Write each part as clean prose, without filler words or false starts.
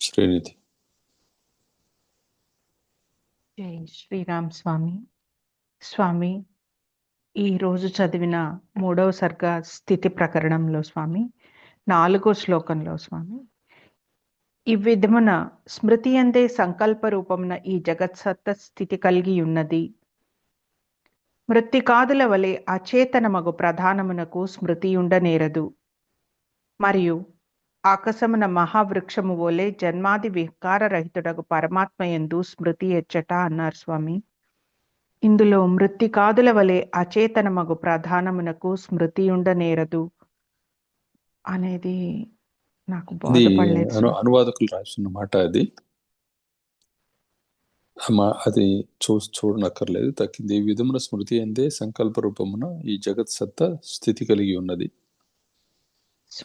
శ్రీనిధి. జై శ్రీరామ్ స్వామి. స్వామి, ఈ రోజు చదివిన 3వ సర్గ స్థితి ప్రకరణంలో స్వామి 4వ శ్లోకంలో స్వామి, ఈ విధమున స్మృతి అందే సంకల్ప రూపమున ఈ జగత్సత్త స్థితి కలిగి ఉన్నది. మృత్తికాదుల వలె అచేతనమగు ప్రధానమునకు స్మృతి ఉండనేరదు. మరియు ఆకాశమున మహావృక్షము వలె జన్మాది వికారరహితుడగు పరమాత్మ యందు స్మృతి ఎచ్చట అన్నారు స్వామి. ఇందులో మృత్తికాదుల వలె అచేతనమగు ప్రధానమునకు స్మృతి ఉండనేరదు అనేది నాకు ఇది బోధపడలేదు స్వామి. అనువాదకులు రాసిన మాట. అది చూడనక్కర్లేదు. తక్కింది ఈ విధమున స్మృతి అందే సంకల్ప రూపమున ఈ జగత్ సత్తా స్థితి కలిగి ఉన్నది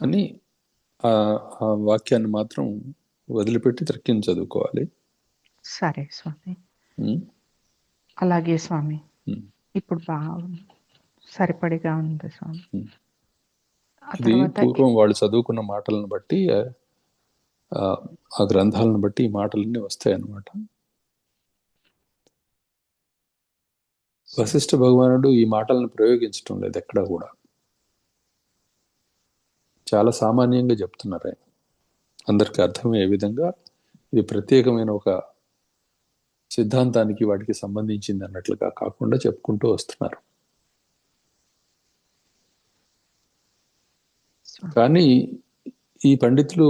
అని ఆ వాక్యాన్ని మాత్రం వదిలిపెట్టి త్రక్కిని చదువుకోవాలి. సరే స్వామి, అలాగే స్వామి. ఇప్పుడు బాగా సరిపడిగా ఉంది స్వామి. ఇది పూర్వం వాళ్ళు చదువుకున్న మాటలను బట్టి, ఆ గ్రంథాలను బట్టి ఈ మాటలన్నీ వస్తాయి అన్నమాట. వశిష్ఠ భగవానుడు ఈ మాటలను ప్రయోగించడం లేదు ఎక్కడా కూడా. చాలా సామాన్యంగా చెప్తున్నారు ఆయన. అందరికి అర్థమయ్యే విధంగా ఇది ప్రత్యేకమైన ఒక సిద్ధాంతానికి వాటికి సంబంధించింది అన్నట్లుగా కాకుండా చెప్పుకుంటూ వస్తున్నారు. కానీ ఈ పండితులు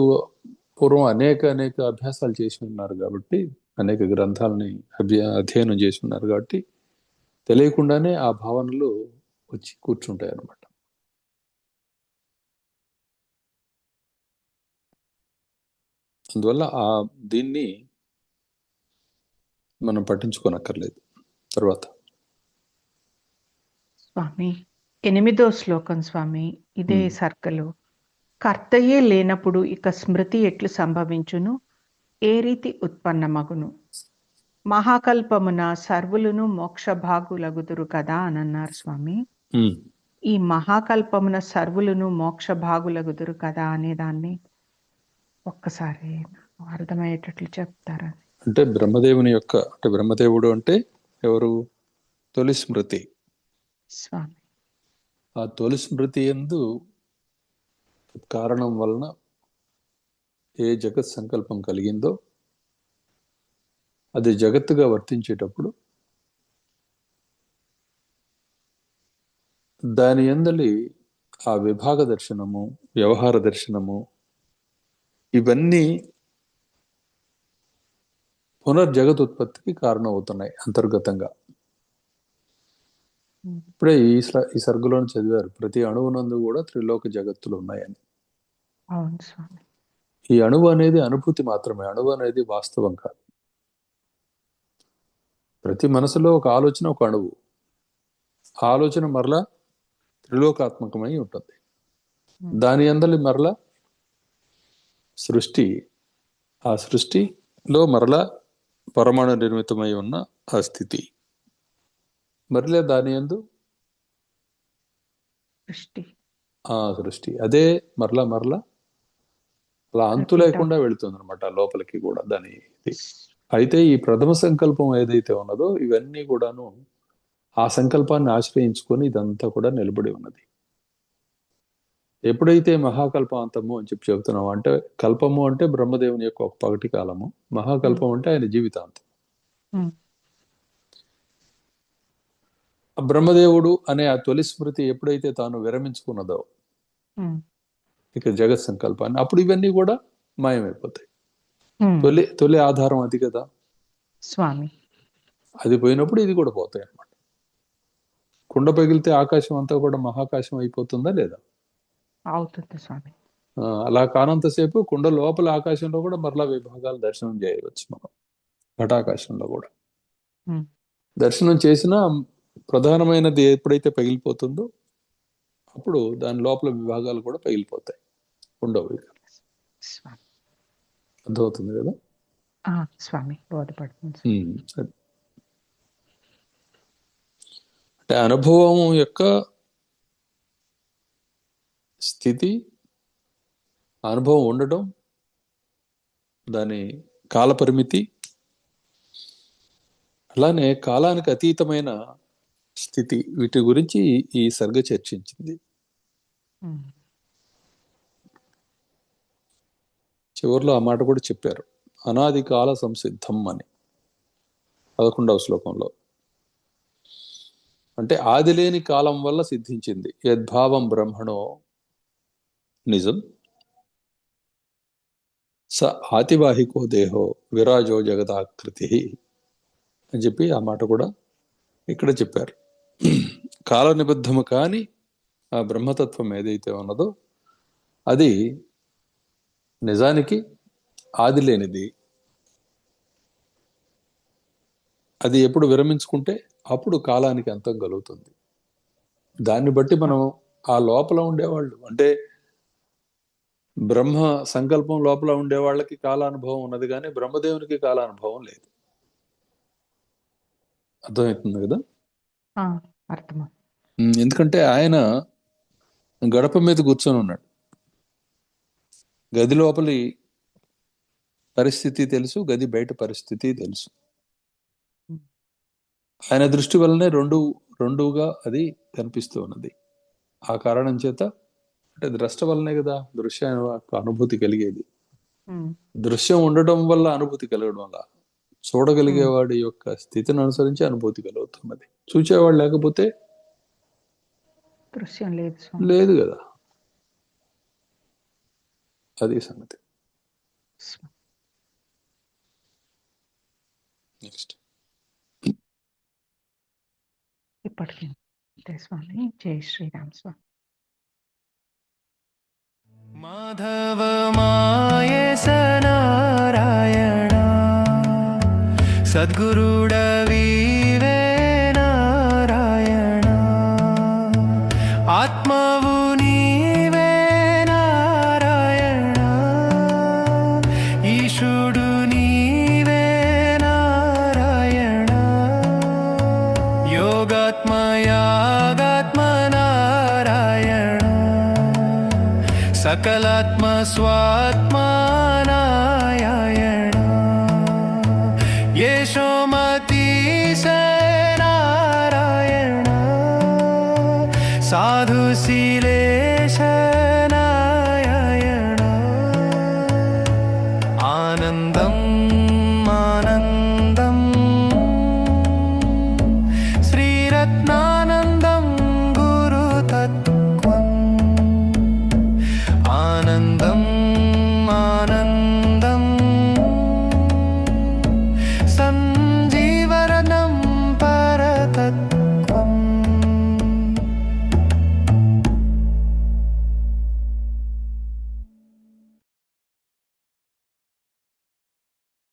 పూర్వం అనేక అభ్యాసాలు చేసి ఉన్నారు కాబట్టి, అనేక గ్రంథాలని అధ్యయనం చేసి ఉన్నారు కాబట్టి తెలియకుండానే ఆ భావనలు వచ్చి కూర్చుంటాయి అన్నమాట. అందువల్ల దీన్ని మనం పట్టించుకోనక్కర్లేదు. తర్వాత స్వామి 8వ శ్లోకం స్వామి, ఇదే సర్కలు. కర్తయే లేనప్పుడు ఇక స్మృతి ఎట్లు సంభవించును, ఏ రీతి ఉత్పన్నమగును. మహాకల్పమున సర్వులను మోక్ష భాగులగుదురు కదా అని అన్నారు స్వామి. ఈ మహాకల్పమున సర్వులను మోక్ష భాగులగుదురు కదా అనే దాన్ని ఒక్కసారి అర్థమయ్యేటట్లు చెప్తారా? అంటే బ్రహ్మదేవుడు అంటే ఎవరు? తొలి స్మృతి స్వామి. ఆ తొలి స్మృతి యందు కారణం వలన ఏ జగత్ సంకల్పం కలిగిందో అది జగత్తుగా వర్తించేటప్పుడు దాని యందలి ఆ విభాగ దర్శనము, వ్యవహార దర్శనము, ఇవన్నీ పునర్జగతుత్పత్తికి కారణం అవుతున్నాయి అంతర్గతంగా. ఇప్పుడే ఈ సర్గులోని చదివారు, ప్రతి అణువునందు కూడా త్రిలోక జగత్తులు ఉన్నాయని. అవును స్వామి. ఈ అణువు అనేది అనుభూతి మాత్రమే, అణువు అనేది వాస్తవం కాదు. ప్రతి మనసులో ఒక ఆలోచన ఒక అణువు. ఆలోచన మరలా త్రిలోకాత్మకమై ఉంటుంది. దాని అందలి మరలా సృష్టి, ఆ సృష్టిలో మరలా పరమాణు నిర్మితమై ఉన్న ఆ స్థితి, మరలే దాని యందు ఆ సృష్టి అదే మరలా అలా అంతు లేకుండా వెళుతుంది అనమాట లోపలికి కూడా దాని. అయితే ఈ ప్రథమ సంకల్పం ఏదైతే ఉన్నదో ఇవన్నీ కూడాను ఆ సంకల్పాన్ని ఆశ్రయించుకొని ఇదంతా కూడా నిలబడి ఉన్నది. ఎప్పుడైతే మహాకల్పాంతము అని చెప్తున్నాము అంటే, కల్పము అంటే బ్రహ్మదేవుని యొక్క ఒక పగటి కాలము, మహాకల్పం అంటే ఆయన జీవితాంతం. బ్రహ్మదేవుడు అనే ఆ తొలి స్మృతి ఎప్పుడైతే తాను విరమించుకున్నదో ఇక జగత్ సంకల్పాన్ని, అప్పుడు ఇవన్నీ కూడా మాయమైపోతాయి. తొలి ఆధారం అది కదా స్వామి. అది పోయినప్పుడు ఇది కూడా పోతాయి అన్నమాట. కుండ పగిలితే ఆకాశం అంతా కూడా మహాకాశం అయిపోతుందా లేదా? అవుతుంది స్వామి. అలా కానంతసేపు కుండ లోపల ఆకాశంలో కూడా మరలా విభాగాలు దర్శనం చేయవచ్చు మనం. ఘటాకాశంలో కూడా దర్శనం చేసినా ప్రధానమైనది ఎప్పుడైతే పగిలిపోతుందో అప్పుడు దాని లోపల విభాగాలు కూడా పగిలిపోతాయి, ఉండవు. అర్థమవుతుంది కదా స్వామి? బోధపడుతుంది. అంటే అనుభవం యొక్క స్థితి, అనుభవం ఉండటం, దాని కాలపరిమితి, అలానే కాలానికి అతీతమైన స్థితి, వీటి గురించి ఈ సర్గ చర్చించింది. చివరిలో ఆ మాట కూడా చెప్పారు, అనాది కాల సంసిద్ధం అని 11వ శ్లోకంలో. అంటే ఆది లేని కాలం వల్ల సిద్ధించింది. యద్భావం బ్రహ్మణో నిజం స ఆతివాహికో దేహో విరాజో జగదాకృతి అని చెప్పి ఆ మాట కూడా ఇక్కడ చెప్పారు. కాల నిబద్ధము కాని ఆ బ్రహ్మతత్వం ఏదైతే ఉన్నదో అది నిజానికి ఆది లేనిది. అది ఎప్పుడు విరమించుకుంటే అప్పుడు కాలానికి అంతం కలుగుతుంది. దాన్ని బట్టి మనం ఆ లోపల ఉండేవాళ్ళు, అంటే బ్రహ్మ సంకల్పం లోపల ఉండే వాళ్ళకి కాలానుభవం ఉన్నది, కానీ బ్రహ్మదేవునికి కాలానుభవం లేదు. అర్థమవుతుంది కదా? అర్థమా. ఎందుకంటే ఆయన గడప మీద కూర్చొని ఉన్నాడు, గది లోపలి పరిస్థితి తెలుసు, గది బయట పరిస్థితి తెలుసు. ఆయన దృష్టి వల్లనే రెండుగా అది కనిపిస్తూ ఉన్నది. ఆ కారణం చేత, అంటే ద్రష్ట వల్లనే కదా దృశ్య అనుభూతి కలిగేది. దృశ్యం ఉండటం వల్ల అనుభూతి కలగడం వల్ల చూడగలిగేవాడి యొక్క స్థితిని అనుసరించి అనుభూతి కలుగుతున్నది. చూచేవాడు లేకపోతే దృశ్యం లేదు కదా. అది సంగతి. నెక్స్ట్ ఇప్పటికీ స్వామి. జై శ్రీరామ్ స్వామి. మాధవ మాయేస నారాయణ సద్గురుడవీవే నారాయణ ఆత్మవు నీవే నారాయణ ఈశుడు నీవే నారాయణ యోగాత్మ యాగాత్మ నారాయణ సకలాత్మ స్వాత్మ నారాయణ యశోమతీశ నారాయణ సాధుశీలేశ నారాయణ ఆనందం